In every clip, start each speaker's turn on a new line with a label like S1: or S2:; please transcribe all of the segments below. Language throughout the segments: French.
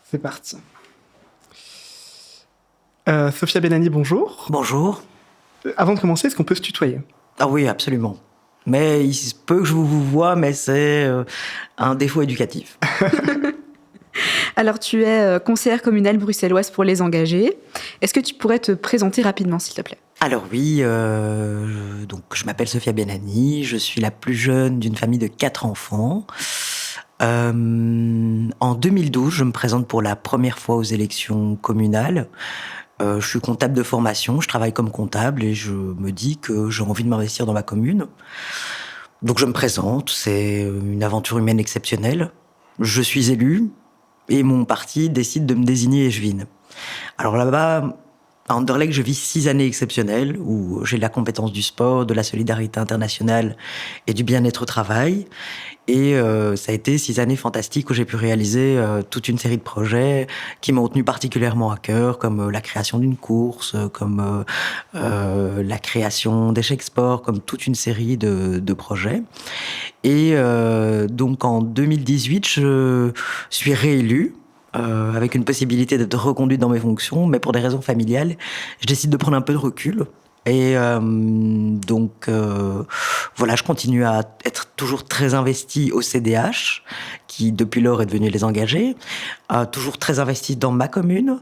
S1: C'est parti. Sophia Benani, bonjour.
S2: Bonjour.
S1: Avant de commencer, est-ce qu'on peut se tutoyer?
S2: Ah oui, absolument. Mais il se peut que je vous voie, mais c'est un défaut éducatif.
S3: Alors, tu es conseillère communale bruxelloise pour les engagés. Est-ce que tu pourrais te présenter rapidement, s'il te plaît?
S2: Alors oui, donc je m'appelle Sophia Benani, je suis la plus jeune d'une famille de 4 enfants. En 2012, je me présente pour la première fois aux élections communales. Je suis comptable de formation, je travaille comme comptable et je me dis que j'ai envie de m'investir dans ma commune. Donc je me présente, c'est une aventure humaine exceptionnelle. Je suis élu et mon parti décide de me désigner échevine. Alors là-bas, à Anderlecht, je vis 6 années exceptionnelles où j'ai la compétence du sport, de la solidarité internationale et du bien-être au travail. Et ça a été 6 années fantastiques où j'ai pu réaliser toute une série de projets qui m'ont tenu particulièrement à cœur, comme la création d'une course, comme la création d'échecs sport, comme toute une série de projets. Et donc en 2018, je suis réélu avec une possibilité d'être reconduite dans mes fonctions, mais pour des raisons familiales, je décide de prendre un peu de recul. Et donc voilà, je continue à être toujours très investi au CDH, qui depuis lors est devenu les engagés, toujours très investi dans ma commune,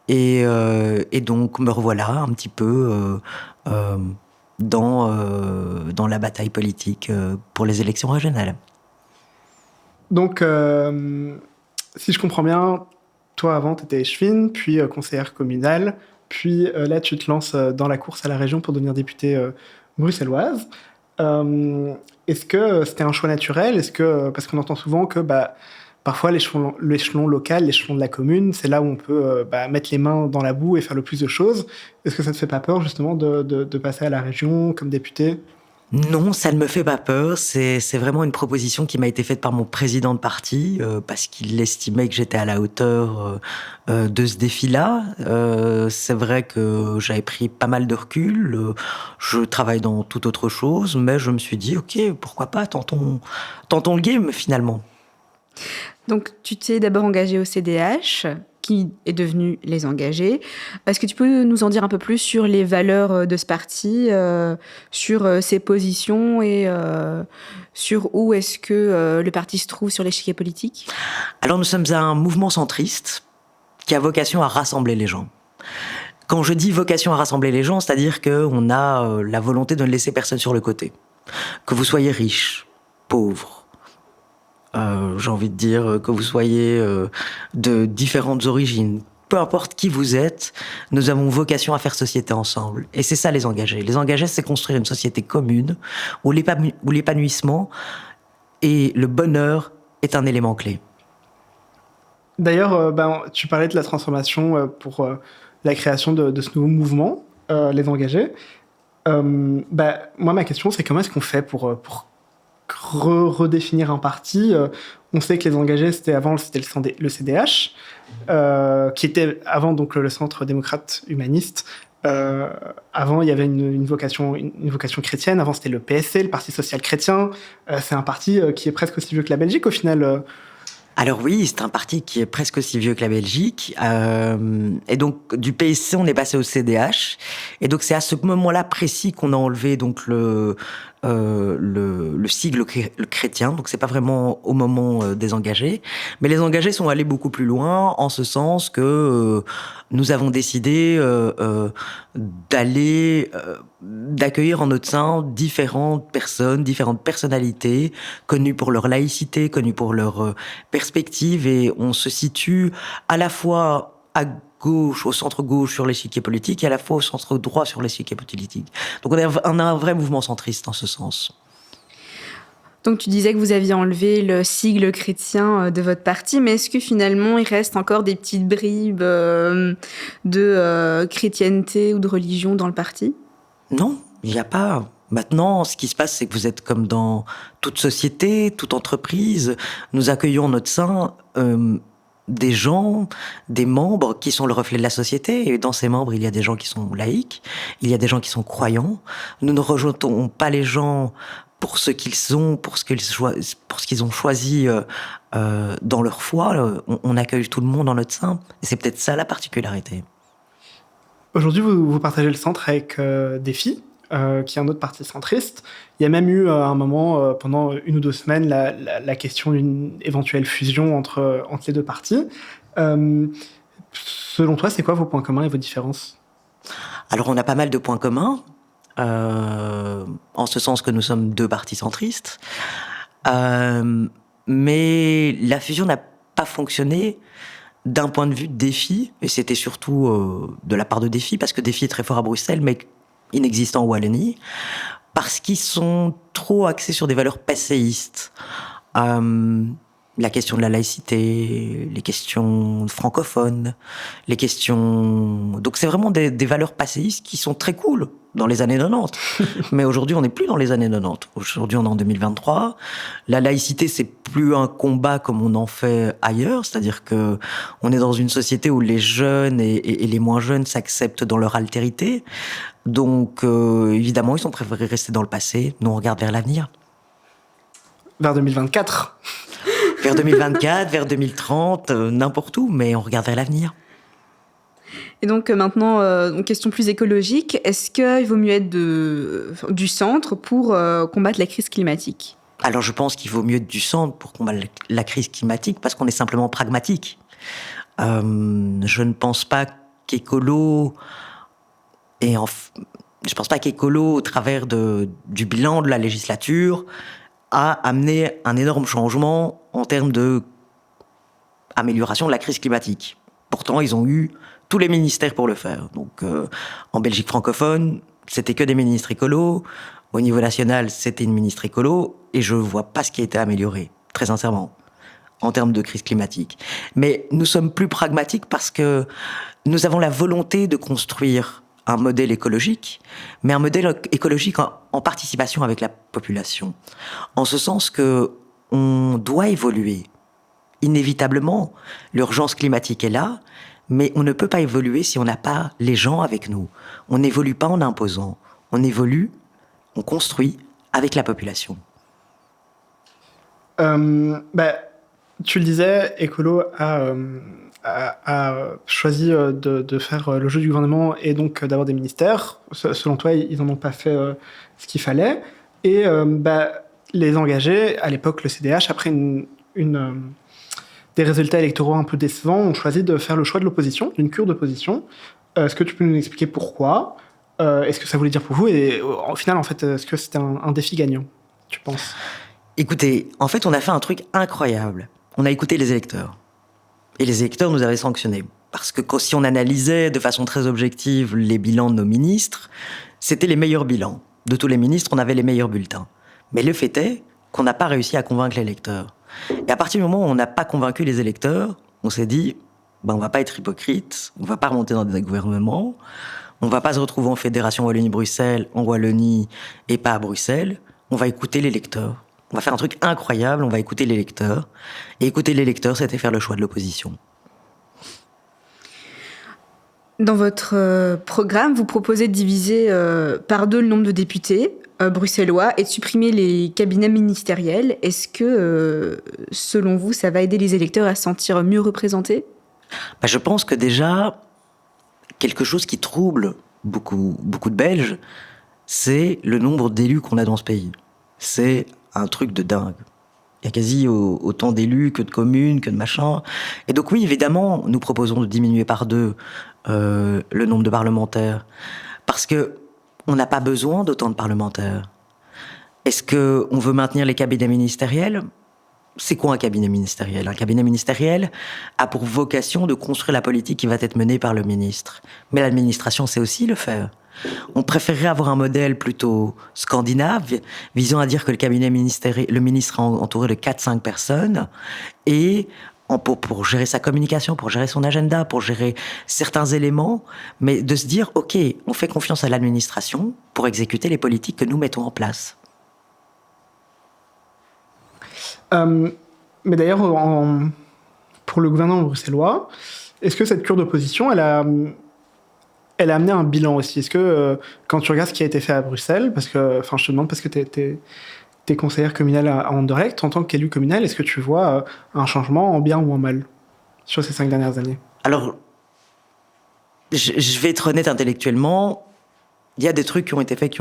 S2: et donc me revoilà un petit peu dans la bataille politique pour les élections régionales.
S1: Donc, si je comprends bien, toi avant, tu étais échevine, puis conseillère communale, puis là, tu te lances dans la course à la région pour devenir députée bruxelloise. Est-ce que c'était un choix naturel? Parce qu'on entend souvent que parfois l'échelon local, l'échelon de la commune, c'est là où on peut mettre les mains dans la boue et faire le plus de choses. Est-ce que ça te fait pas peur justement de passer à la région comme députée?
S2: Non, ça ne me fait pas peur. C'est vraiment une proposition qui m'a été faite par mon président de parti parce qu'il estimait que j'étais à la hauteur de ce défi-là. C'est vrai que j'avais pris pas mal de recul. Je travaille dans toute autre chose, mais je me suis dit, ok, pourquoi pas, tentons le game finalement.
S3: Donc, tu t'es d'abord engagé au CDH, qui est devenu les engagés. Est-ce que tu peux nous en dire un peu plus sur les valeurs de ce parti, sur ses positions et sur où est-ce que le parti se trouve sur l'échiquier politique?
S2: Alors nous sommes un mouvement centriste qui a vocation à rassembler les gens. Quand je dis vocation à rassembler les gens, c'est-à-dire qu'on a la volonté de ne laisser personne sur le côté. Que vous soyez riche, pauvre, j'ai envie de dire que vous soyez de différentes origines, peu importe qui vous êtes, nous avons vocation à faire société ensemble. Et c'est ça les engagés. Les engagés, c'est construire une société commune où l'épanouissement et le bonheur est un élément clé.
S1: D'ailleurs, tu parlais de la transformation pour la création de ce nouveau mouvement, les engagés. Moi, ma question, c'est comment est-ce qu'on fait pour redéfinir un parti? On sait que les engagés, c'était le CDH, qui était avant donc le Centre démocrate humaniste. Avant, il y avait une vocation chrétienne. Avant, c'était le PSC, le Parti social chrétien. C'est un parti qui est presque aussi vieux que la Belgique, au final.
S2: Alors oui, c'est un parti qui est presque aussi vieux que la Belgique. Et donc, du PSC, on est passé au CDH. Et donc, c'est à ce moment-là précis qu'on a enlevé donc le sigle chrétien. Donc, c'est pas vraiment au moment des engagés. Mais les engagés sont allés beaucoup plus loin, en ce sens que nous avons décidé d'accueillir en notre sein différentes personnes, différentes personnalités, connues pour leur laïcité, connues pour leur perspective, et on se situe à la fois à gauche, au centre gauche sur l'échiquier politique, et à la fois au centre droit sur l'échiquier politique. Donc on a un vrai mouvement centriste en ce sens.
S3: Donc tu disais que vous aviez enlevé le sigle chrétien de votre parti, mais est-ce que finalement il reste encore des petites bribes de chrétienté ou de religion dans le parti?
S2: Non, il n'y a pas. Maintenant, ce qui se passe, c'est que vous êtes comme dans toute société, toute entreprise. Nous accueillons en notre sein des gens, des membres qui sont le reflet de la société. Et dans ces membres, il y a des gens qui sont laïcs, il y a des gens qui sont croyants. Nous ne rejetons pas les gens pour ce qu'ils sont, pour ce qu'ils ont choisi dans leur foi. On accueille tout le monde dans notre sein. Et c'est peut-être ça la particularité.
S1: Aujourd'hui, vous partagez le centre avec Défi, qui est un autre parti centriste. Il y a même eu à un moment, pendant 1 ou 2 semaines, la question d'une éventuelle fusion entre les deux partis. Selon toi, c'est quoi vos points communs et vos différences ?
S2: Alors, on a pas mal de points communs, en ce sens que nous sommes 2 partis centristes. Mais la fusion n'a pas fonctionné d'un point de vue de Défi, et c'était surtout de la part de Défi, parce que Défi est très fort à Bruxelles, mais inexistant en Wallonie, parce qu'ils sont trop axés sur des valeurs passéistes. La question de la laïcité, les questions francophones, les questions... Donc c'est vraiment des valeurs passéistes qui sont très cool dans les années 90. Mais aujourd'hui, on n'est plus dans les années 90. Aujourd'hui, on est en 2023. La laïcité, c'est plus un combat comme on en fait ailleurs. C'est-à-dire que on est dans une société où les jeunes et les moins jeunes s'acceptent dans leur altérité. Donc, évidemment, ils ont préféré rester dans le passé. Nous, on regarde vers l'avenir.
S1: Vers 2024
S2: Vers 2024, vers 2030, n'importe où, mais on regarde vers l'avenir.
S3: Et donc maintenant, une question plus écologique, est-ce qu'il vaut mieux être du centre pour combattre la crise climatique ?
S2: Alors je pense qu'il vaut mieux être du centre pour combattre la crise climatique parce qu'on est simplement pragmatique. Je ne pense pas qu'écolo, au travers du bilan de la législature, a amené un énorme changement en termes de amélioration de la crise climatique. Pourtant, ils ont eu tous les ministères pour le faire. Donc, en Belgique francophone, c'était que des ministres écolos. Au niveau national, c'était une ministre écolo. Et je ne vois pas ce qui a été amélioré, très sincèrement, en termes de crise climatique. Mais nous sommes plus pragmatiques parce que nous avons la volonté de construire un modèle écologique, mais un modèle écologique en participation avec la population. En ce sens que on doit évoluer. Inévitablement, l'urgence climatique est là, mais on ne peut pas évoluer si on n'a pas les gens avec nous. On n'évolue pas en imposant. On évolue, on construit avec la population.
S1: Tu le disais, Écolo a choisi de faire le jeu du gouvernement et donc d'avoir des ministères. Selon toi, ils n'en ont pas fait ce qu'il fallait. Et les engagés, à l'époque le CDH, après des résultats électoraux un peu décevants, ont choisi de faire le choix de l'opposition, d'une cure d'opposition. Est-ce que tu peux nous expliquer pourquoi ? Est-ce que ça voulait dire pour vous ? Et au final, en fait, est-ce que c'était un défi gagnant, tu penses ?
S2: Écoutez, en fait, on a fait un truc incroyable. On a écouté les électeurs. Et les électeurs nous avaient sanctionnés. Parce que si on analysait de façon très objective les bilans de nos ministres, c'était les meilleurs bilans. De tous les ministres, on avait les meilleurs bulletins. Mais le fait est qu'on n'a pas réussi à convaincre l'électeur. Et à partir du moment où on n'a pas convaincu les électeurs, on s'est dit, on va pas être hypocrite, on va pas remonter dans des gouvernements, on va pas se retrouver en fédération Wallonie-Bruxelles, en Wallonie et pas à Bruxelles, on va écouter l'électeur. On va faire un truc incroyable, on va écouter l'électeur. Et écouter l'électeur, c'était faire le choix de l'opposition.
S3: Dans votre programme, vous proposez de diviser par 2 le nombre de députés bruxellois et de supprimer les cabinets ministériels. Est-ce que, selon vous, ça va aider les électeurs à se sentir mieux représentés ?
S2: Je pense que déjà, quelque chose qui trouble beaucoup de Belges, c'est le nombre d'élus qu'on a dans ce pays. C'est un truc de dingue. Il y a quasi autant d'élus que de communes, que de machins. Et donc oui, évidemment, nous proposons de diminuer par 2 le nombre de parlementaires. Parce que on n'a pas besoin d'autant de parlementaires. Est-ce qu'on veut maintenir les cabinets ministériels ? C'est quoi un cabinet ministériel ? Un cabinet ministériel a pour vocation de construire la politique qui va être menée par le ministre. Mais l'administration sait aussi le faire. On préférerait avoir un modèle plutôt scandinave, visant à dire que le cabinet ministériel, le ministre est entouré de 4-5 personnes, et pour gérer sa communication, pour gérer son agenda, pour gérer certains éléments, mais de se dire, ok, on fait confiance à l'administration pour exécuter les politiques que nous mettons en place.
S1: Mais d'ailleurs, pour le gouvernement bruxellois, est-ce que cette cure d'opposition, elle a amené un bilan aussi ? Est-ce que, quand tu regardes ce qui a été fait à Bruxelles, je te demande parce que t'es conseillère communale à Anderlecht. En tant qu'élue communale, est-ce que tu vois un changement en bien ou en mal sur ces 5 dernières années?
S2: Alors, je vais être honnête intellectuellement, il y a des trucs qui ont été faits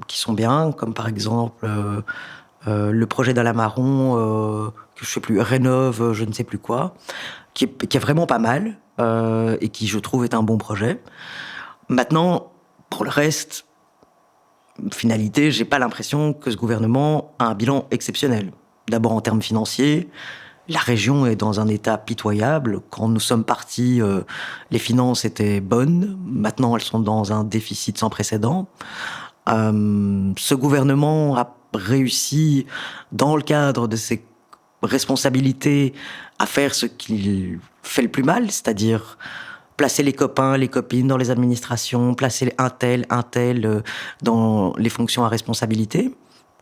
S2: qui sont bien, comme par exemple le projet d'Alamaron, que je sais plus, rénove, je ne sais plus quoi, qui est vraiment pas mal, et qui, je trouve, est un bon projet. Maintenant, pour le reste, finalité, j'ai pas l'impression que ce gouvernement a un bilan exceptionnel. D'abord en termes financiers, la région est dans un état pitoyable. Quand nous sommes partis, les finances étaient bonnes. Maintenant, elles sont dans un déficit sans précédent. Ce gouvernement a réussi, dans le cadre de ses responsabilités, à faire ce qu'il fait le plus mal, c'est-à-dire placer les copains, les copines dans les administrations, placer un tel dans les fonctions à responsabilité.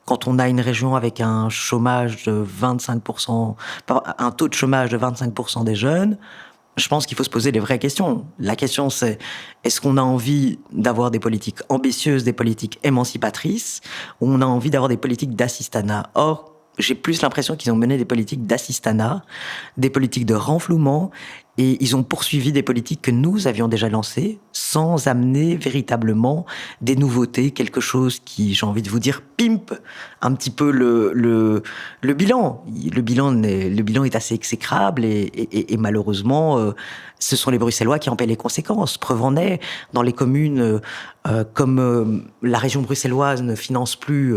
S2: Quand on a une région avec un chômage de 25%, un taux de chômage de 25% des jeunes, je pense qu'il faut se poser les vraies questions. La question, c'est, est-ce qu'on a envie d'avoir des politiques ambitieuses, des politiques émancipatrices, ou on a envie d'avoir des politiques d'assistanat? Or, j'ai plus l'impression qu'ils ont mené des politiques d'assistanat, des politiques de renflouement, et ils ont poursuivi des politiques que nous avions déjà lancées, sans amener véritablement des nouveautés, quelque chose qui, j'ai envie de vous dire, pimpe un petit peu le bilan. Le bilan est assez exécrable, et malheureusement, ce sont les Bruxellois qui en paient les conséquences. Preuve en est, dans les communes, comme la région bruxelloise ne finance plus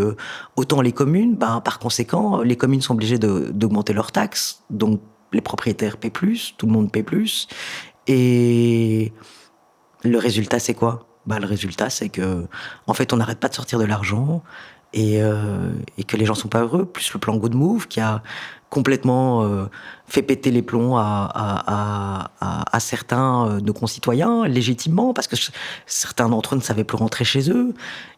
S2: autant les communes, par conséquent, les communes sont obligées d'augmenter leurs taxes. Donc, les propriétaires paient plus, tout le monde paie plus. Et le résultat, c'est quoi? Le résultat, c'est que, en fait, on n'arrête pas de sortir de l'argent et que les gens sont pas heureux. Plus le plan Good Move qui a complètement fait péter les plombs à certains de nos concitoyens, légitimement, parce que certains d'entre eux ne savaient plus rentrer chez eux.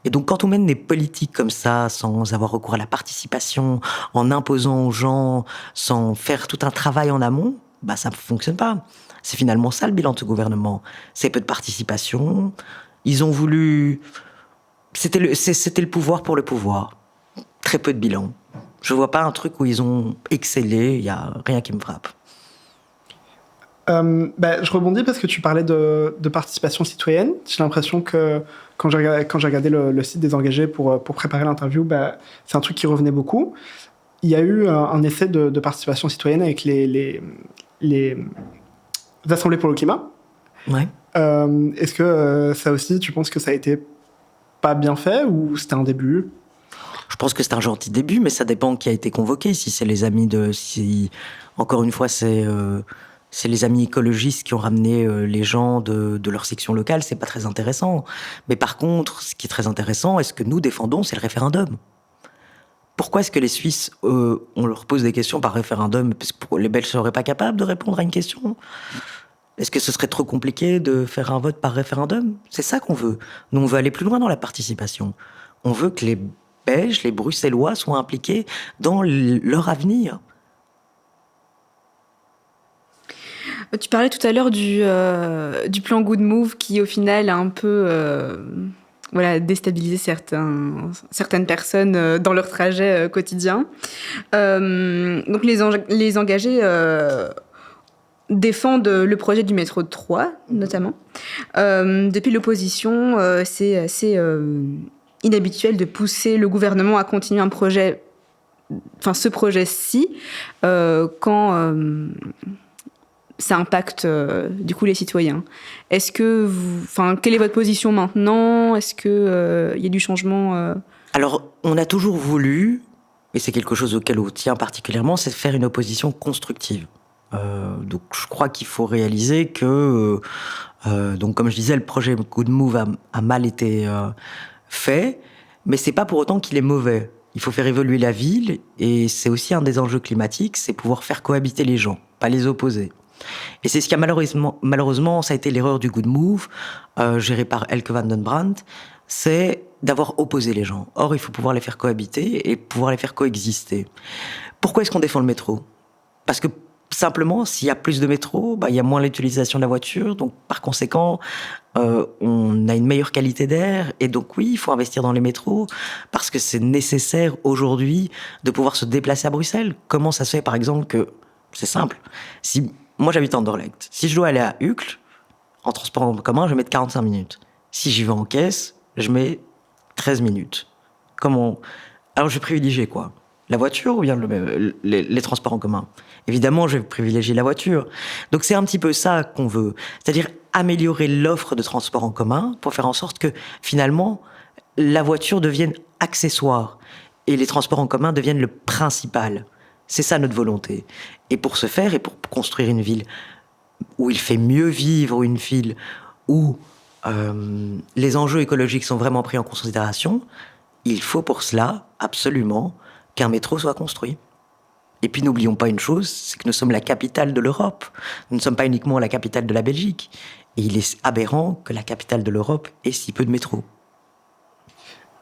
S2: Et donc, quand on mène des politiques comme ça, sans avoir recours à la participation, en imposant aux gens, sans faire tout un travail en amont, ça ne fonctionne pas. C'est finalement ça le bilan de ce gouvernement. C'est peu de participation. Ils ont voulu... C'était le pouvoir pour le pouvoir. Très peu de bilan. Je vois pas un truc où ils ont excellé, il y a rien qui me frappe.
S1: Je rebondis parce que tu parlais de participation citoyenne. J'ai l'impression que quand j'ai regardé le site des engagés pour préparer l'interview, c'est un truc qui revenait beaucoup. Il y a eu un essai de participation citoyenne avec les assemblées pour le climat.
S2: Ouais.
S1: Est-ce que ça aussi, tu penses que ça a été pas bien fait ou c'était un début?
S2: Je pense que c'est un gentil début, mais ça dépend qui a été convoqué. Si c'est les amis encore une fois, c'est les amis écologistes qui ont ramené les gens de leur section locale, c'est pas très intéressant. Mais par contre, ce qui est très intéressant, et ce que nous défendons, c'est le référendum. Pourquoi est-ce que les Suisses, on leur pose des questions par référendum? Parce que les Belges seraient pas capables de répondre à une question? Est-ce que ce serait trop compliqué de faire un vote par référendum? C'est ça qu'on veut. Nous, on veut aller plus loin dans la participation. On veut que les Belges, les Bruxellois soient impliqués dans leur avenir.
S3: Tu parlais tout à l'heure du plan Good Move qui, au final, a un peu déstabilisé certaines personnes dans leur trajet quotidien. Donc, les engagés défendent le projet du métro de Troyes, notamment. Depuis l'opposition, c'est assez inhabituel de pousser le gouvernement à continuer ce projet-ci, quand ça impacte du coup les citoyens. Est-ce que quelle est votre position maintenant? Est-ce que y a du changement
S2: Alors, on a toujours voulu, et c'est quelque chose auquel on tient particulièrement, c'est de faire une opposition constructive. Donc, je crois qu'il faut réaliser que, donc, comme je disais, le projet Good Move a mal été fait, mais c'est pas pour autant qu'il est mauvais. Il faut faire évoluer la ville, et c'est aussi un des enjeux climatiques, c'est pouvoir faire cohabiter les gens, pas les opposer. Et c'est ce qui a malheureusement, ça a été l'erreur du Good Move, géré par Elke van den Brandt, c'est d'avoir opposé les gens. Or, il faut pouvoir les faire cohabiter et pouvoir les faire coexister. Pourquoi est-ce qu'on défend le métro? Parce que simplement, s'il y a plus de métro, il y a moins l'utilisation de la voiture, donc par conséquent, on a une meilleure qualité d'air, et donc oui, il faut investir dans les métros, parce que c'est nécessaire aujourd'hui de pouvoir se déplacer à Bruxelles. Comment ça se fait, par exemple, que... C'est simple. Si moi, j'habite en Anderlecht. Si je dois aller à Uccle, en transport en commun, je vais mettre 45 minutes. Si j'y vais en caisse, je mets 13 minutes. Comment... Alors, je vais privilégier quoi ? La voiture ou bien les transports en commun ? Évidemment, je vais privilégier la voiture. Donc, c'est un petit peu ça qu'on veut. C'est-à-dire améliorer l'offre de transport en commun pour faire en sorte que, finalement, la voiture devienne accessoire et les transports en commun deviennent le principal. C'est ça notre volonté. Et pour ce faire, et pour construire une ville où il fait mieux vivre, une ville où les enjeux écologiques sont vraiment pris en considération, il faut pour cela, absolument, qu'un métro soit construit. Et puis n'oublions pas une chose, c'est que nous sommes la capitale de l'Europe. Nous ne sommes pas uniquement la capitale de la Belgique. Et il est aberrant que la capitale de l'Europe ait si peu de métro.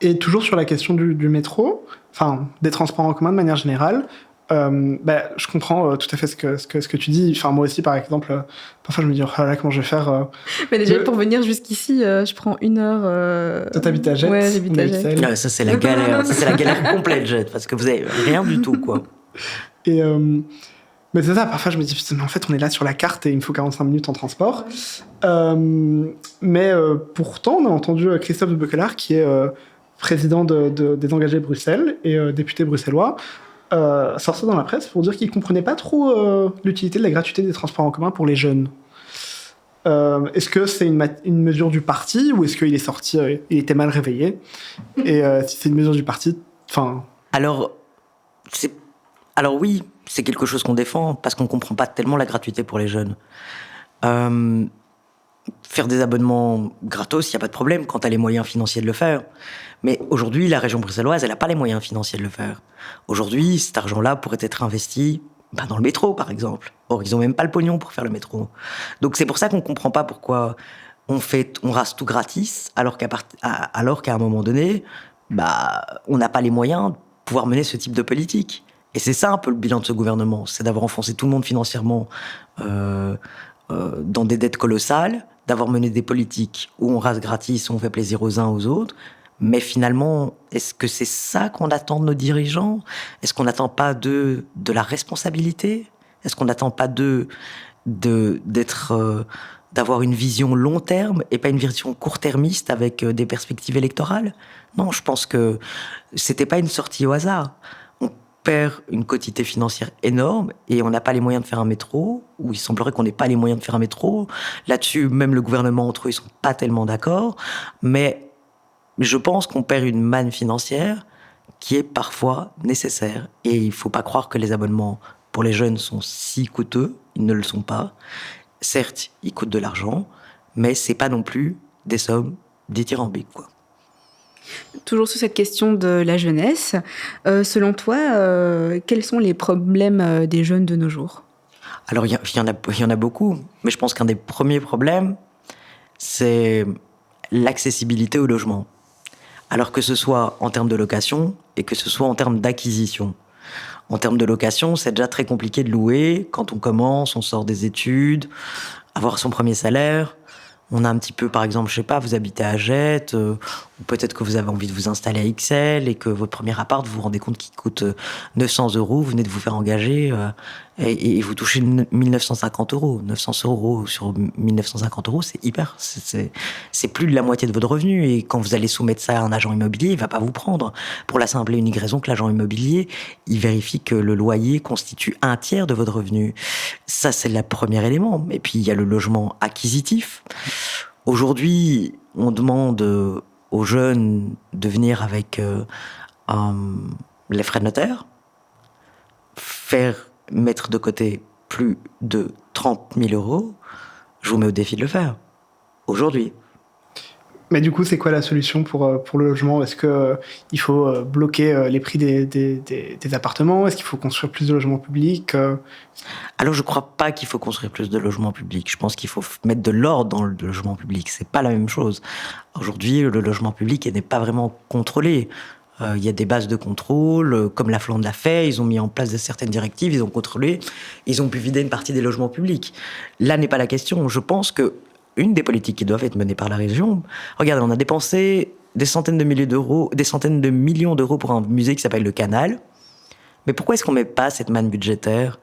S1: Et toujours sur la question du métro, enfin des transports en commun de manière générale, je comprends tout à fait ce que tu dis. Enfin, moi aussi, par exemple, parfois je me dis, oh là là, comment je vais faire
S3: Mais déjà, pour venir jusqu'ici, je prends 1 heure.
S1: Toi, t'habites à Jette.
S3: Ouais, j'habite à Jette.
S2: Ah, ça, c'est la galère. Ça, c'est la galère complète, Jette, parce que vous avez rien du tout, quoi.
S1: Et mais c'est ça, parfois je me dis, putain, mais en fait, on est là sur la carte et il me faut 45 minutes en transport. Mais pourtant, on a entendu Christophe de Beukelart, qui est président des Engagés Bruxelles et député bruxellois, sortir dans la presse pour dire qu'il ne comprenait pas trop l'utilité de la gratuité des transports en commun pour les jeunes. Est-ce que c'est une mesure du parti ou est-ce qu'il est sorti, il était mal réveillé ? Et si c'est une mesure du parti, enfin...
S2: Alors oui, c'est quelque chose qu'on défend parce qu'on ne comprend pas tellement la gratuité pour les jeunes. Faire des abonnements gratos, il n'y a pas de problème quand tu as les moyens financiers de le faire. Mais aujourd'hui, la région bruxelloise, elle n'a pas les moyens financiers de le faire. Aujourd'hui, cet argent-là pourrait être investi dans le métro, par exemple. Or, ils n'ont même pas le pognon pour faire le métro. Donc, c'est pour ça qu'on ne comprend pas pourquoi on rase tout gratis, alors qu'à un moment donné, on n'a pas les moyens de pouvoir mener ce type de politique. Et c'est ça un peu le bilan de ce gouvernement, c'est d'avoir enfoncé tout le monde financièrement dans des dettes colossales, d'avoir mené des politiques où on rase gratis, où on fait plaisir aux uns aux autres. Mais finalement, est-ce que c'est ça qu'on attend de nos dirigeants ? Est-ce qu'on n'attend pas de la responsabilité ? Est-ce qu'on n'attend pas d'avoir une vision long terme et pas une vision court-termiste avec des perspectives électorales ? Non, je pense que c'était pas une sortie au hasard. On perd une quotité financière énorme et on n'a pas les moyens de faire un métro, ou il semblerait qu'on n'ait pas les moyens de faire un métro. Là-dessus, même le gouvernement entre eux, ils sont pas tellement d'accord. Mais je pense qu'on perd une manne financière qui est parfois nécessaire. Et il ne faut pas croire que les abonnements pour les jeunes sont si coûteux. Ils ne le sont pas. Certes, ils coûtent de l'argent, mais ce n'est pas non plus des sommes dithyrambiques, quoi.
S3: Toujours sur cette question de la jeunesse, selon toi, quels sont les problèmes des jeunes de nos jours ?
S2: Alors, il y en a beaucoup. Mais je pense qu'un des premiers problèmes, c'est l'accessibilité au logement. Alors que ce soit en termes de location et que ce soit en termes d'acquisition. En termes de location, c'est déjà très compliqué de louer. Quand on commence, on sort des études, avoir son premier salaire. On a un petit peu, par exemple, je sais pas, vous habitez à Jette, ou peut-être que vous avez envie de vous installer à Ixelles et que votre premier appart, vous vous rendez compte qu'il coûte 900 €, vous venez de vous faire engager et vous touchez 1950 €. 900 € sur 1950 €, c'est hyper, c'est plus de la moitié de votre revenu. Et quand vous allez soumettre ça à un agent immobilier, il va pas vous prendre. Pour la simple et unique raison que l'agent immobilier, il vérifie que le loyer constitue 1/3 de votre revenu. Ça, c'est le premier élément. Et puis, il y a le logement acquisitif. Aujourd'hui, on demande aux jeunes de venir avec les frais de notaire, mettre de côté plus de 30 000 €. Je vous mets au défi de le faire, aujourd'hui.
S1: Mais du coup, c'est quoi la solution pour le logement ? Est-ce qu'il faut bloquer les prix des appartements ? Est-ce qu'il faut construire plus de logements publics ?
S2: Alors, je ne crois pas qu'il faut construire plus de logements publics. Je pense qu'il faut mettre de l'ordre dans le logement public. Ce n'est pas la même chose. Aujourd'hui, le logement public n'est pas vraiment contrôlé. Il y a des bases de contrôle, comme la Flandre l'a fait. Ils ont mis en place certaines directives, ils ont contrôlé. Ils ont pu vider une partie des logements publics. Là n'est pas la question. Je pense que une des politiques qui doivent être menées par la région. Regardez, on a dépensé des centaines de millions d'euros pour un musée qui s'appelle le Canal. Mais pourquoi est-ce qu'on met pas cette manne budgétaire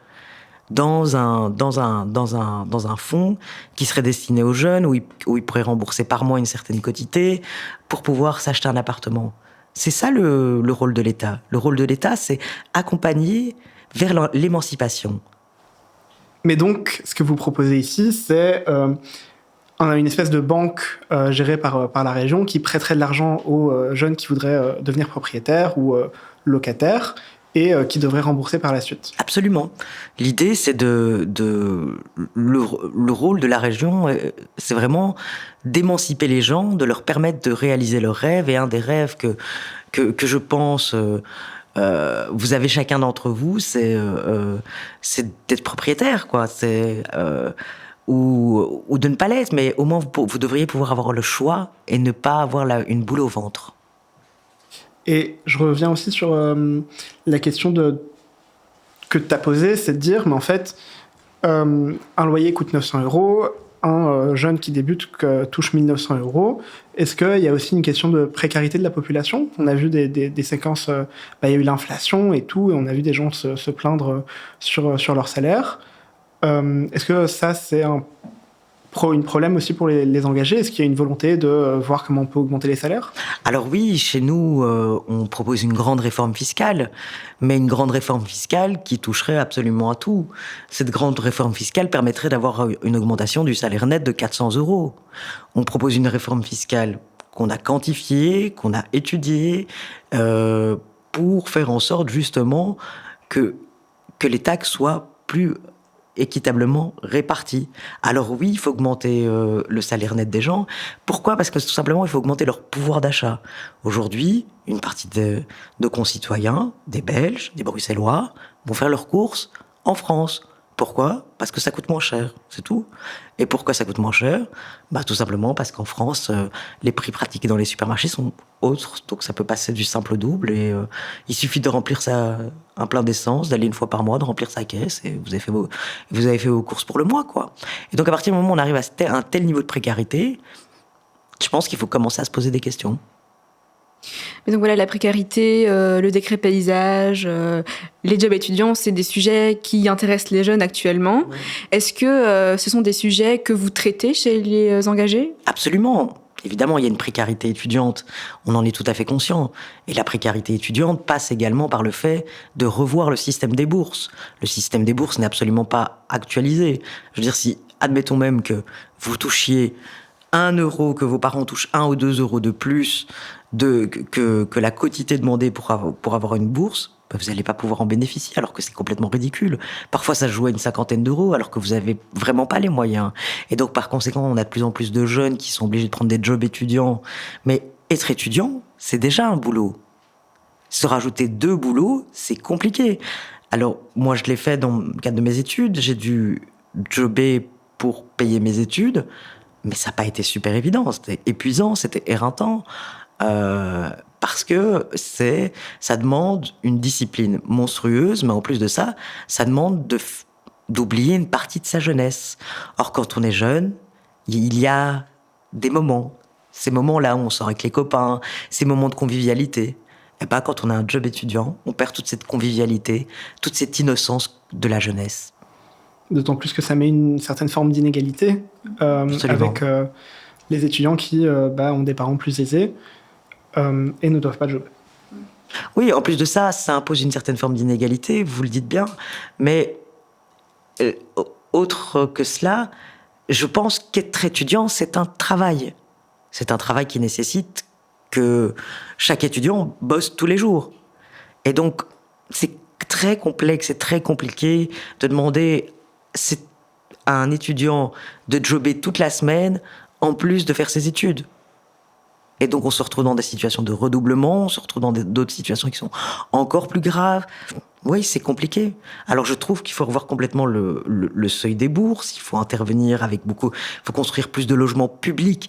S2: dans un fonds qui serait destiné aux jeunes, où ils pourraient rembourser par mois une certaine quotité pour pouvoir s'acheter un appartement? C'est ça le rôle de l'État. Le rôle de l'État, c'est accompagner vers l'émancipation.
S1: Mais donc, ce que vous proposez ici, c'est une espèce de banque gérée par la région qui prêterait de l'argent aux jeunes qui voudraient devenir propriétaires ou locataires et qui devraient rembourser par la suite.
S2: Absolument. L'idée, c'est le rôle de la région, c'est vraiment d'émanciper les gens, de leur permettre de réaliser leurs rêves. Et un des rêves que je pense... vous avez chacun d'entre vous, c'est d'être propriétaire, quoi. Ou de ne pas l'être, mais au moins vous devriez pouvoir avoir le choix et ne pas avoir une boule au ventre.
S1: Et je reviens aussi sur la question que tu as posée, c'est de dire, mais en fait, un loyer coûte 900 €, un jeune qui débute touche 1 900 €. Est-ce qu'il y a aussi une question de précarité de la population? On a vu des séquences, il y a eu l'inflation et tout, et on a vu des gens se plaindre sur leur salaire. Est-ce que ça, c'est un problème aussi pour les engagés? Est-ce qu'il y a une volonté de voir comment on peut augmenter les salaires?
S2: Alors oui, chez nous, on propose une grande réforme fiscale, mais une grande réforme fiscale qui toucherait absolument à tout. Cette grande réforme fiscale permettrait d'avoir une augmentation du salaire net de 400 €. On propose une réforme fiscale qu'on a quantifiée, qu'on a étudiée, pour faire en sorte justement que les taxes soient plus équitablement répartis. Alors oui, il faut augmenter le salaire net des gens. Pourquoi? Parce que tout simplement, il faut augmenter leur pouvoir d'achat. Aujourd'hui, une partie de concitoyens, des Belges, des Bruxellois, vont faire leurs courses en France. Pourquoi? Parce que ça coûte moins cher, c'est tout. Et pourquoi ça coûte moins cher? Tout simplement parce qu'en France, les prix pratiqués dans les supermarchés sont autres, donc ça peut passer du simple au double. Et il suffit de remplir un plein d'essence, d'aller une fois par mois, de remplir sa caisse, et vous avez fait vos courses pour le mois, quoi. Et donc à partir du moment où on arrive à un tel niveau de précarité, je pense qu'il faut commencer à se poser des questions.
S3: Mais donc voilà, la précarité, le décret paysage, les jobs étudiants, c'est des sujets qui intéressent les jeunes actuellement. Oui. Est-ce que ce sont des sujets que vous traitez chez les engagés?
S2: Absolument. Évidemment, il y a une précarité étudiante, on en est tout à fait conscient. Et la précarité étudiante passe également par le fait de revoir le système des bourses. Le système des bourses n'est absolument pas actualisé. Je veux dire, si, admettons même que vous touchiez 1 €, que vos parents touchent 1 ou 2 € de plus que la quotité demandée pour avoir une bourse, vous n'allez pas pouvoir en bénéficier, alors que c'est complètement ridicule. Parfois, ça se joue à une 50aine d'euros, alors que vous n'avez vraiment pas les moyens. Et donc, par conséquent, on a de plus en plus de jeunes qui sont obligés de prendre des jobs étudiants. Mais être étudiant, c'est déjà un boulot. Se rajouter 2 boulots, c'est compliqué. Alors, moi, je l'ai fait dans le cadre de mes études. J'ai dû jobber pour payer mes études, mais ça n'a pas été super évident. C'était épuisant, c'était éreintant. Parce que ça demande une discipline monstrueuse, mais en plus de ça, ça demande d'oublier une partie de sa jeunesse. Or, quand on est jeune, il y a des moments, ces moments-là où on sort avec les copains, ces moments de convivialité. Et quand on a un job étudiant, on perd toute cette convivialité, toute cette innocence de la jeunesse.
S1: D'autant plus que ça met une certaine forme d'inégalité avec les étudiants qui ont des parents plus aisés. Et ne doivent pas jobber.
S2: Oui, en plus de ça, ça impose une certaine forme d'inégalité, vous le dites bien, mais autre que cela, je pense qu'être étudiant, c'est un travail. C'est un travail qui nécessite que chaque étudiant bosse tous les jours. Et donc, c'est très complexe, c'est très compliqué de demander à un étudiant de jobber toute la semaine, en plus de faire ses études. Et donc, on se retrouve dans des situations de redoublement, on se retrouve dans d'autres situations qui sont encore plus graves. Oui, c'est compliqué. Alors, je trouve qu'il faut revoir complètement le seuil des bourses. Il faut intervenir avec il faut construire plus de logements publics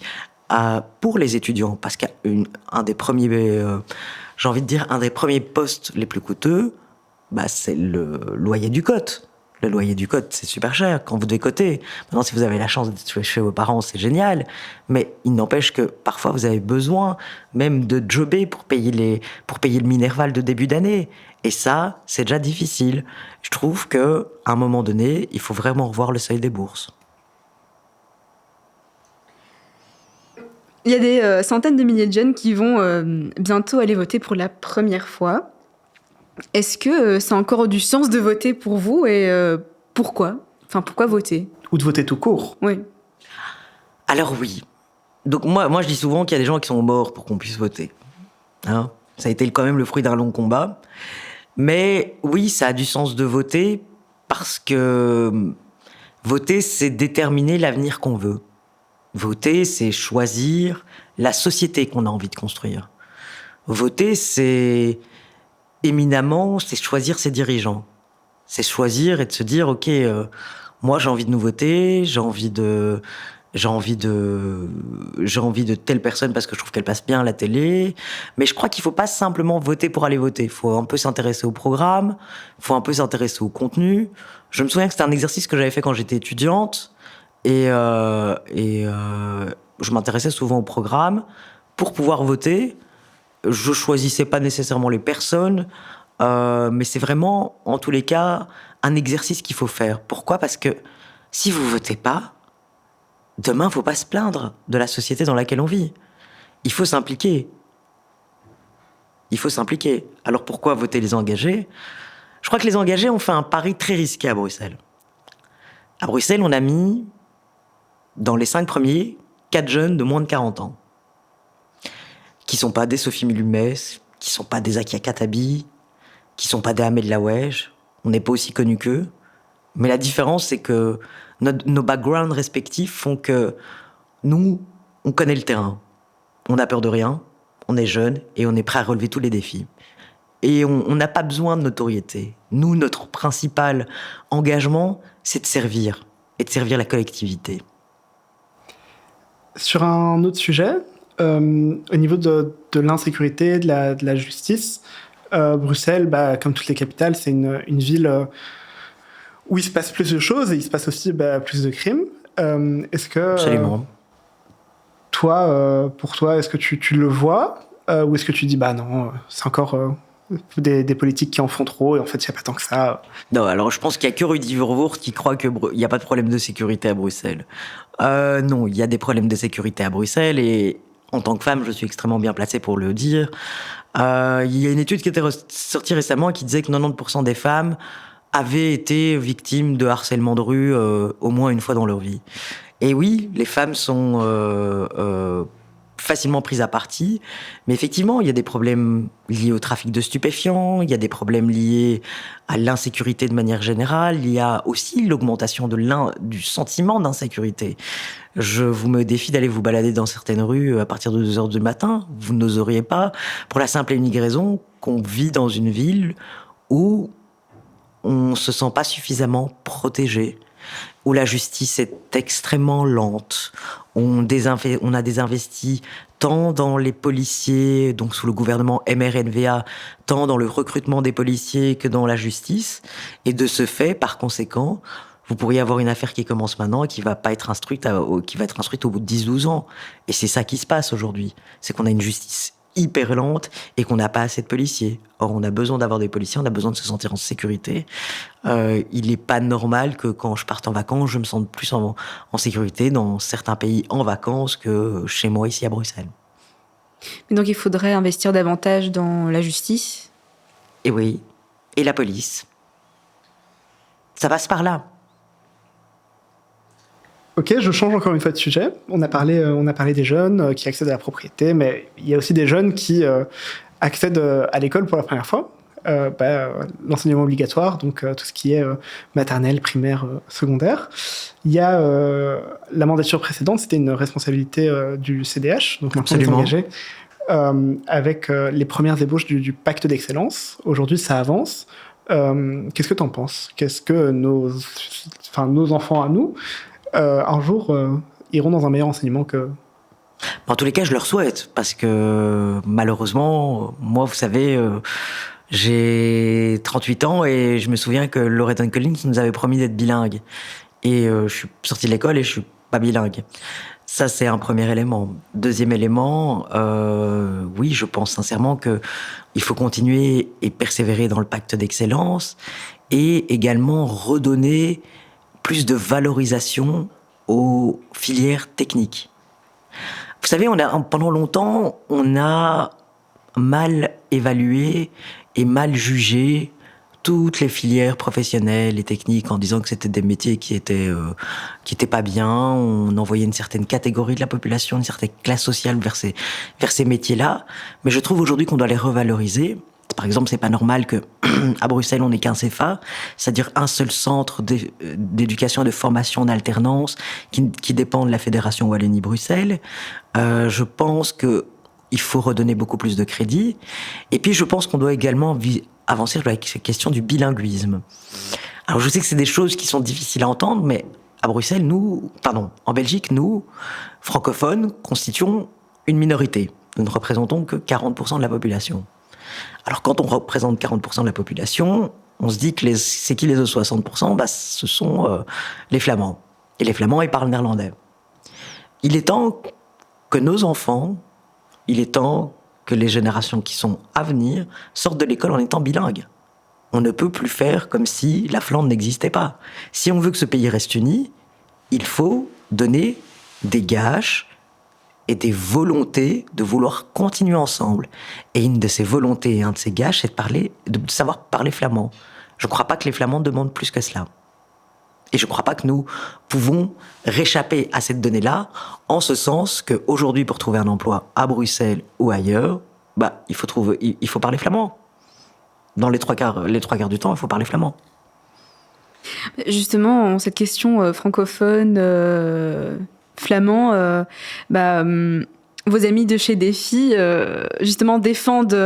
S2: pour les étudiants. Parce qu'un des premiers, un des premiers postes les plus coûteux, c'est le loyer du COT. Le loyer du code, c'est super cher quand vous devez coter. Maintenant, si vous avez la chance d'être chez vos parents, c'est génial. Mais il n'empêche que parfois, vous avez besoin même de jobber pour payer le Minerval de début d'année. Et ça, c'est déjà difficile. Je trouve qu'à un moment donné, il faut vraiment revoir le seuil des bourses.
S3: Il y a des centaines de milliers de jeunes qui vont bientôt aller voter pour la première fois. Est-ce que ça a encore du sens de voter pour vous et pourquoi ? Enfin, pourquoi voter ?
S1: Ou de voter tout court.
S3: Oui.
S2: Alors oui. Donc moi, je dis souvent qu'il y a des gens qui sont morts pour qu'on puisse voter. Hein ? Ça a été quand même le fruit d'un long combat. Mais oui, ça a du sens de voter parce que voter, c'est déterminer l'avenir qu'on veut. Voter, c'est choisir la société qu'on a envie de construire. Voter, c'est éminemment, c'est choisir ses dirigeants. C'est choisir et de se dire, ok, moi j'ai envie de nous voter, j'ai envie de telle personne parce que je trouve qu'elle passe bien à la télé. Mais je crois qu'il faut pas simplement voter pour aller voter. Il faut un peu s'intéresser au programme, il faut un peu s'intéresser au contenu. Je me souviens que c'était un exercice que j'avais fait quand j'étais étudiante et je m'intéressais souvent au programme pour pouvoir voter. Je choisissais pas nécessairement les personnes, mais c'est vraiment, en tous les cas, un exercice qu'il faut faire. Pourquoi ? Parce que si vous votez pas, demain, faut pas se plaindre de la société dans laquelle on vit. Il faut s'impliquer. Il faut s'impliquer. Alors pourquoi voter les engagés ? Je crois que les engagés ont fait un pari très risqué à Bruxelles. À Bruxelles, on a mis, dans les 5 premiers, 4 jeunes de moins de 40 ans. Qui sont pas des Sophie Milumès, qui sont pas des Akia Katabi, qui sont pas des Ahmed Laouej. On n'est pas aussi connus qu'eux. Mais la différence, c'est que nos backgrounds respectifs font que nous, on connaît le terrain. On n'a peur de rien, on est jeune et on est prêt à relever tous les défis. Et on n'a pas besoin de notoriété. Nous, notre principal engagement, c'est de servir. Et de servir la collectivité.
S1: Sur un autre sujet, au niveau de l'insécurité, de la justice, Bruxelles, comme toutes les capitales, c'est une ville où il se passe plus de choses et il se passe aussi plus de crimes. Est-ce que
S2: Absolument.
S1: Toi, pour toi, est-ce que tu le vois ou est-ce que tu dis non, c'est encore des politiques qui en font trop et en fait il n'y a pas tant que ça.
S2: Non, alors je pense qu'il n'y a que Rudy Verwoerd qui croit qu'il n'y a pas de problème de sécurité à Bruxelles. Non, il y a des problèmes de sécurité à Bruxelles et en tant que femme, je suis extrêmement bien placée pour le dire. Il y a une étude qui était sortie récemment qui disait que 90% des femmes avaient été victimes de harcèlement de rue au moins une fois dans leur vie. Et oui, les femmes sont facilement prises à partie, mais effectivement, il y a des problèmes liés au trafic de stupéfiants, il y a des problèmes liés à l'insécurité de manière générale, il y a aussi l'augmentation du sentiment d'insécurité. Je vous me défie d'aller vous balader dans certaines rues à partir de 2h du matin, vous n'oseriez pas, pour la simple et unique raison qu'on vit dans une ville où on se sent pas suffisamment protégé, où la justice est extrêmement lente. On a désinvesti tant dans les policiers, donc sous le gouvernement MRNVA, tant dans le recrutement des policiers que dans la justice. Et de ce fait, par conséquent, vous pourriez avoir une affaire qui commence maintenant et qui va être instruite au bout de 10-12 ans. Et c'est ça qui se passe aujourd'hui. C'est qu'on a une justice hyper lente et qu'on n'a pas assez de policiers. Or, on a besoin d'avoir des policiers, on a besoin de se sentir en sécurité. Il n'est pas normal que quand je parte en vacances, je me sente plus en sécurité dans certains pays en vacances que chez moi ici à Bruxelles.
S3: Mais donc il faudrait investir davantage dans la justice ?
S2: Et oui, et la police. Ça passe par là.
S1: Ok, je change encore une fois de sujet. On a parlé des jeunes qui accèdent à la propriété, mais il y a aussi des jeunes qui accèdent à l'école pour la première fois. L'enseignement obligatoire, donc tout ce qui est maternelle, primaire, secondaire. Il y a la mandature précédente, c'était une responsabilité du CDH, donc maintenant on est engagé avec les premières ébauches du pacte d'excellence. Aujourd'hui, ça avance. Qu'est-ce que tu en penses ? Qu'est-ce que nos enfants à nous un jour iront dans un meilleur enseignement que...
S2: En tous les cas, je leur souhaite, parce que malheureusement, moi, vous savez, J'ai 38 ans et je me souviens que Loreton Collins nous avait promis d'être bilingue. Et je suis sorti de l'école et je suis pas bilingue. Ça, c'est un premier élément. Deuxième élément, oui, je pense sincèrement que il faut continuer et persévérer dans le pacte d'excellence et également redonner plus de valorisation aux filières techniques. Vous savez, pendant longtemps, on a mal évalué et mal jugé toutes les filières professionnelles et techniques en disant que c'était des métiers qui étaient pas bien. On envoyait une certaine catégorie de la population, une certaine classe sociale vers ces métiers-là. Mais je trouve aujourd'hui qu'on doit les revaloriser. Par exemple, c'est pas normal que à Bruxelles on n'ait qu'un CFA, c'est-à-dire un seul centre d'éducation et de formation en alternance qui dépend de la Fédération Wallonie-Bruxelles. Je pense que il faut redonner beaucoup plus de crédit. Et puis je pense qu'on doit également avancer sur la question du bilinguisme. Alors je sais que c'est des choses qui sont difficiles à entendre, mais à Bruxelles, en Belgique, nous, francophones, constituons une minorité. Nous ne représentons que 40% de la population. Alors quand on représente 40% de la population, on se dit que c'est qui les autres 60%? Ce sont les Flamands. Et les Flamands, ils parlent néerlandais. Il est temps que nos enfants, il est temps que les générations qui sont à venir sortent de l'école en étant bilingues. On ne peut plus faire comme si la Flandre n'existait pas. Si on veut que ce pays reste uni, il faut donner des gages et des volontés de vouloir continuer ensemble. Et une de ces volontés et un de ces gages, c'est de savoir parler flamand. Je ne crois pas que les Flamands demandent plus que cela. Et je ne crois pas que nous pouvons réchapper à cette donnée-là, en ce sens qu'aujourd'hui, pour trouver un emploi à Bruxelles ou ailleurs, il faut parler flamand. Dans les trois quarts du temps, il faut parler flamand.
S3: Justement, cette question francophone, flamand, vos amis de chez Défi, justement, défendent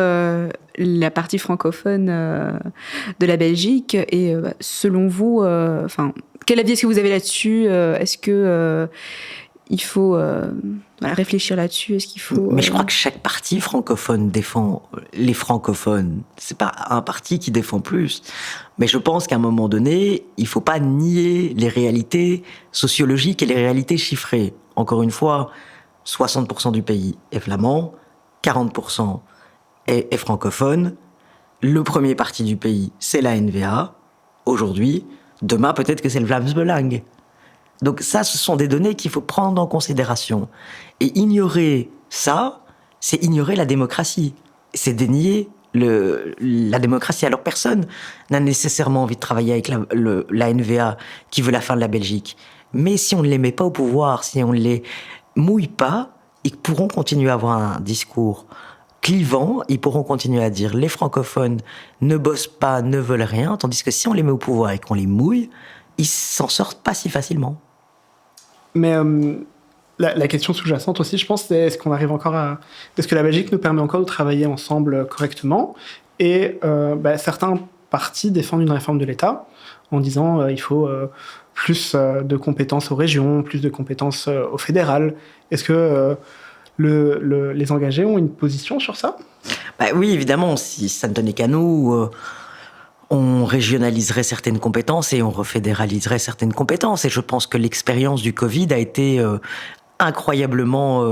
S3: la partie francophone de la Belgique. Et selon vous, quel avis est-ce que vous avez là-dessus? Est-ce que il faut réfléchir là-dessus? Est-ce qu'il faut
S2: Mais je crois que chaque parti francophone défend les francophones. C'est pas un parti qui défend plus. Mais je pense qu'à un moment donné, il faut pas nier les réalités sociologiques et les réalités chiffrées. Encore une fois, 60% du pays est flamand, 40% est francophone. Le premier parti du pays, c'est la NVA. Aujourd'hui, demain, peut-être que c'est le Vlaams Belang. Donc ça, ce sont des données qu'il faut prendre en considération. Et ignorer ça, c'est ignorer la démocratie. C'est dénier la démocratie. Alors personne n'a nécessairement envie de travailler avec la NVA qui veut la fin de la Belgique. Mais si on ne les met pas au pouvoir, si on ne les mouille pas, ils pourront continuer à avoir un discours clivant, ils pourront continuer à dire les francophones ne bossent pas, ne veulent rien, tandis que si on les met au pouvoir et qu'on les mouille, ils s'en sortent pas si facilement.
S1: Mais la question sous-jacente aussi, je pense, c'est est-ce que la Belgique nous permet encore de travailler ensemble correctement? Et certains partis défendent une réforme de l'État en disant il faut plus de compétences aux régions, plus de compétences au fédéral. Est-ce que les engagés ont une position sur ça?
S2: Oui, évidemment, si ça ne tenait qu'à nous, on régionaliserait certaines compétences et on refédéraliserait certaines compétences. Et je pense que l'expérience du Covid a été incroyablement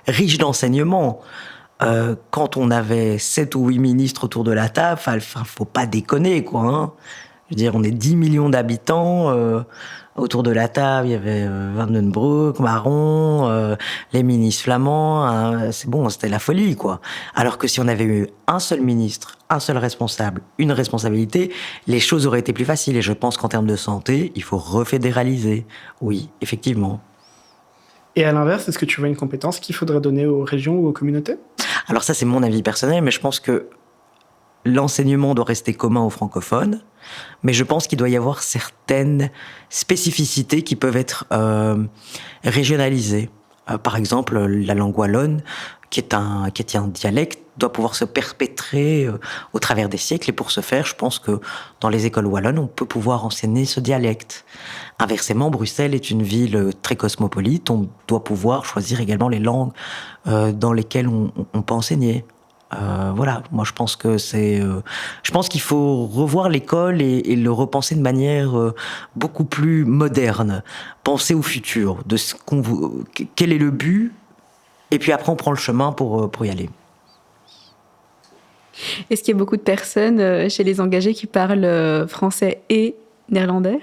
S2: riche d'enseignements. Quand on avait 7 ou 8 ministres autour de la table, faut pas déconner, quoi. Hein. Je veux dire, on est 10 millions d'habitants. Autour de la table, il y avait Van den Broek, Maron, les ministres flamands. C'est bon, c'était la folie, quoi. Alors que si on avait eu un seul ministre, un seul responsable, une responsabilité, les choses auraient été plus faciles. Et je pense qu'en termes de santé, il faut refédéraliser. Oui, effectivement.
S1: Et à l'inverse, est-ce que tu vois une compétence qu'il faudrait donner aux régions ou aux communautés?
S2: Alors ça, c'est mon avis personnel, mais je pense que l'enseignement doit rester commun aux francophones, mais je pense qu'il doit y avoir certaines spécificités qui peuvent être régionalisées. Par exemple, la langue wallonne, qui est un dialecte, doit pouvoir se perpétrer au travers des siècles. Et pour ce faire, je pense que dans les écoles wallonnes, on peut pouvoir enseigner ce dialecte. Inversement, Bruxelles est une ville très cosmopolite. On doit pouvoir choisir également les langues dans lesquelles on peut enseigner. Voilà, moi je pense que je pense qu'il faut revoir l'école et le repenser de manière beaucoup plus moderne. Penser au futur, de quel est le but, et puis après on prend le chemin pour y aller.
S3: Est-ce qu'il y a beaucoup de personnes chez les engagés qui parlent français et néerlandais?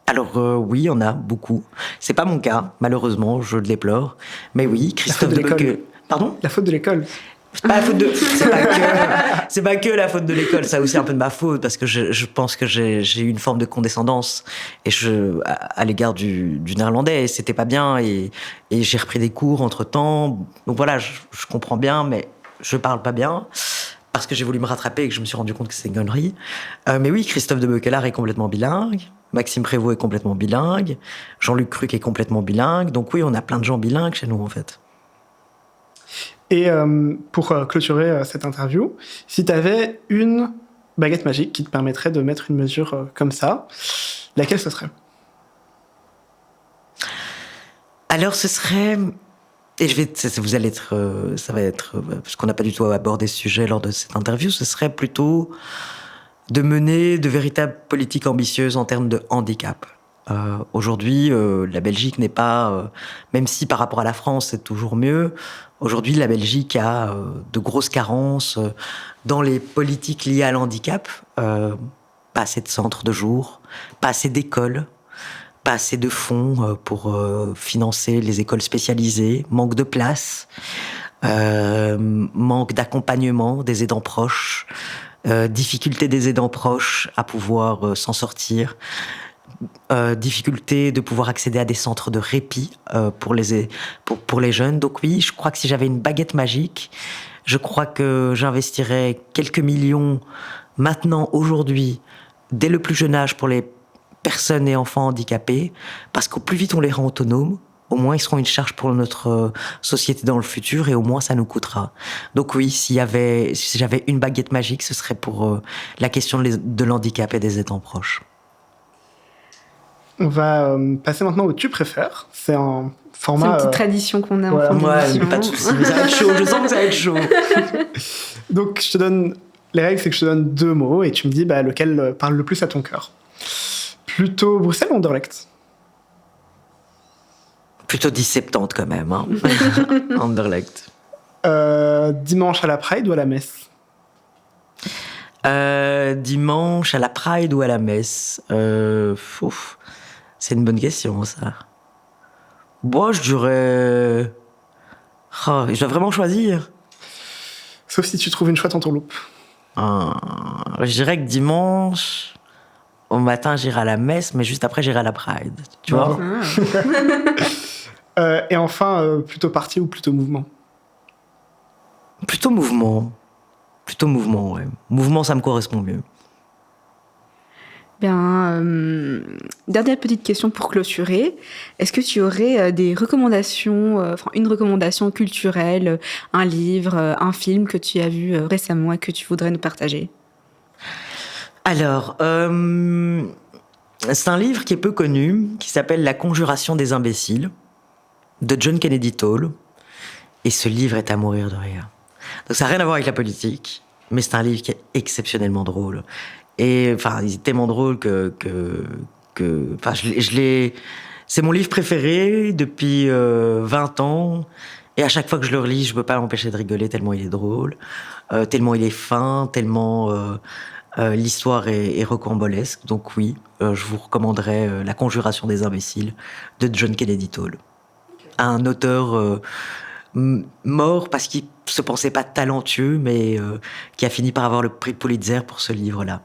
S2: Alors oui, il y en a beaucoup. C'est pas mon cas, malheureusement, je le déplore. Mais oui, Christophe
S1: de l'école.
S2: Beuke. Pardon ?
S1: La faute de l'école.
S2: C'est pas la faute de. C'est pas que la faute de l'école. Ça aussi un peu de ma faute parce que je pense que j'ai eu une forme de condescendance à l'égard du néerlandais. Et c'était pas bien et j'ai repris des cours entre temps. Donc voilà, je comprends bien, mais je parle pas bien. Parce que j'ai voulu me rattraper et que je me suis rendu compte que c'est une connerie. Mais oui, Christophe de Beukelard est complètement bilingue. Maxime Prévost est complètement bilingue. Jean-Luc Cruc est complètement bilingue. Donc oui, on a plein de gens bilingues chez nous, en fait.
S1: Et pour clôturer cette interview, si tu avais une baguette magique qui te permettrait de mettre une mesure comme ça, laquelle ce serait ?
S2: Alors, ce serait... Et vous allez être, ça va être, parce qu'on n'a pas du tout abordé ce sujet lors de cette interview, ce serait plutôt de mener de véritables politiques ambitieuses en termes de handicap. Aujourd'hui, la Belgique n'est pas, même si par rapport à la France c'est toujours mieux, aujourd'hui la Belgique a de grosses carences dans les politiques liées à l'handicap, pas assez de centres de jour, pas assez d'écoles, pas assez de fonds pour financer les écoles spécialisées, manque de place, manque d'accompagnement des aidants proches, difficulté des aidants proches à pouvoir s'en sortir, difficulté de pouvoir accéder à des centres de répit pour les jeunes. Donc oui, je crois que si j'avais une baguette magique, je crois que j'investirais quelques millions maintenant, aujourd'hui, dès le plus jeune âge pour les personnes et enfants handicapés, parce qu'au plus vite on les rend autonomes, au moins ils seront une charge pour notre société dans le futur et au moins ça nous coûtera. Donc oui, si j'avais une baguette magique, ce serait pour la question de l'handicap et des aidants proches.
S1: On va passer maintenant au Tu préfères. C'est un format...
S3: C'est une petite tradition qu'on a
S1: voilà.
S3: en fin d'émission.
S2: Ouais, pas de soucis, mais ça va être chaud, je sens que ça va être chaud.
S1: Donc je te donne... Les règles, c'est que je te donne 2 mots et tu me dis lequel parle le plus à ton cœur. Plutôt Bruxelles ou Anderlecht ?
S2: Plutôt 10-70 quand même, hein. Anderlecht.
S1: Dimanche à la Pride ou à la messe ?
S2: Dimanche à la Pride ou à la messe c'est une bonne question, ça. Bon, je dirais... je dois vraiment choisir.
S1: Sauf si tu trouves une chouette entourloupe.
S2: Je dirais que dimanche... Au matin, j'irai à la messe, mais juste après, j'irai à la Pride. Tu vois ?
S1: Et enfin, plutôt parti ou plutôt mouvement ?
S2: Plutôt mouvement. Plutôt mouvement, ouais. Mouvement, ça me correspond mieux.
S3: Bien, dernière petite question pour clôturer. Est-ce que tu aurais des recommandations, une recommandation culturelle, un livre, un film que tu as vu récemment et que tu voudrais nous partager ?
S2: Alors, c'est un livre qui est peu connu, qui s'appelle « La conjuration des imbéciles » de John Kennedy Toole. Et ce livre est à mourir de rire. Donc ça n'a rien à voir avec la politique, mais c'est un livre qui est exceptionnellement drôle. Et enfin, il est tellement drôle c'est mon livre préféré depuis 20 ans. Et à chaque fois que je le relis, je peux pas m'empêcher de rigoler tellement il est drôle, tellement il est fin, tellement l'histoire est rocambolesque. Donc oui, je vous recommanderais La conjuration des imbéciles de John Kennedy Toole. Un auteur mort parce qu'il se pensait pas talentueux, mais qui a fini par avoir le prix Pulitzer pour ce livre-là.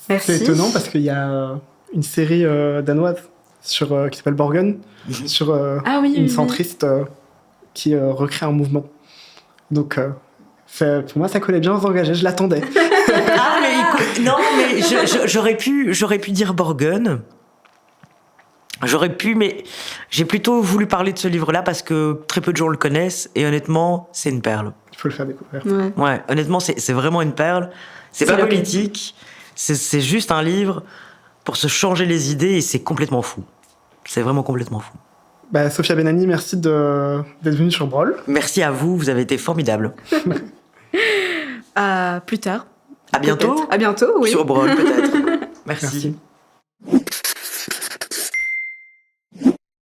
S3: Merci.
S1: C'est étonnant parce qu'il y a une série danoise qui s'appelle Borgen, sur une centriste qui recrée un mouvement. Donc, pour moi, ça collait bien aux engagés, je l'attendais.
S2: Ah, mais écoute, non, mais j'aurais pu dire Borgen. J'aurais pu, mais j'ai plutôt voulu parler de ce livre-là parce que très peu de gens le connaissent et honnêtement, c'est une perle.
S1: Il faut le faire découvrir.
S2: Ouais, honnêtement, c'est vraiment une perle. C'est pas politique, c'est juste un livre pour se changer les idées et c'est complètement fou. C'est vraiment complètement fou.
S1: Sophia Benani, merci d'être venue sur Brol.
S2: Merci à vous, vous avez été formidable.
S3: À plus tard.
S2: À bientôt.
S3: Peut-être. À bientôt, oui.
S2: Sur Brol, peut-être. Merci.
S1: Merci.